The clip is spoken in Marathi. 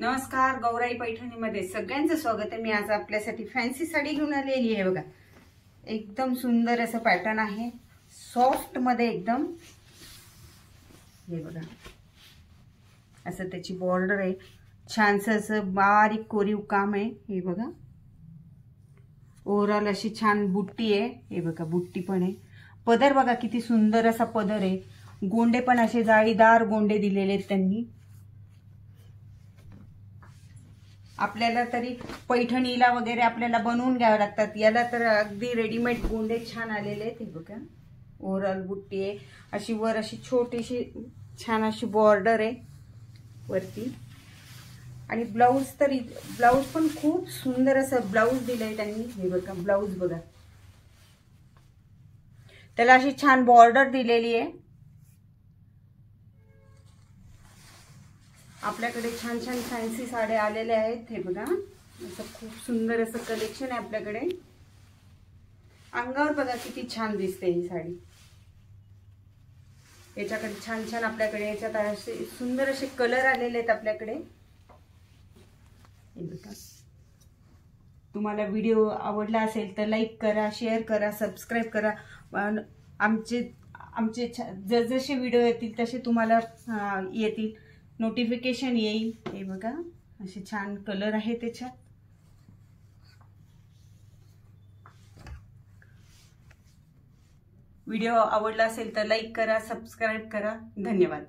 नमस्कार, गौराई पैठणीमध्ये सगळ्यांचं स्वागत आहे। मी आज आपल्यासाठी फॅन्सी साडी घेऊन आलेली आहे बघा। एकदम सुंदर असं पॅटर्न आहे, सॉफ्ट मध्ये एकदम। हे बघा, असं त्याची बॉर्डर आहे, छानसं असं बारीक कोरीव काम आहे। हे बघा, ओव्हरऑल अशी छान बुट्टी आहे। हे बघा, बुट्टी पण आहे। पदर बघा किती सुंदर असा पदर आहे। गोंडे पण असे जाळीदार गोंडे दिलेले आहेत त्यांनी। आपल्याला तरी पैठणीला वगैरे आपल्याला बनवून घ्यावे लागतात, याला तर अगदी रेडीमेड गोंडे छान आलेले आहेत। हे बघा, ओव्हरऑल बुट्टी आहे अशी, वर अशी छोटीशी छान अशी बॉर्डर आहे वरती। आणि ब्लाउज तरी ब्लाउज पण खूप सुंदर असं ब्लाउज दिलंय त्यांनी। हे बघा, ब्लाउज बघा, त्याला अशी छान बॉर्डर दिलेली आहे। आपल्याकडे छान छान फॅन्सी साड्या आलेल्या आहेत। हे बघा, असं खूप सुंदर असं कलेक्शन आहे आपल्याकडे। अंगावर बघा किती छान दिसते ही साडी। याच्याकडे छान छान आपल्याकडे याच्यात असे सुंदर असे कलर आलेले आहेत आपल्याकडे। हे बघा, तुम्हाला व्हिडिओ आवडला असेल तर लाईक करा, शेअर करा, सबस्क्राईब करा। आमचे जसे व्हिडिओ येतील तसे तुम्हाला येतील, नोटिफिकेशन येईल। हे बघा, असे छान कलर आहे त्याच्यात। व्हिडिओ आवडला असेल तर लाईक करा, सबस्क्राईब करा। धन्यवाद।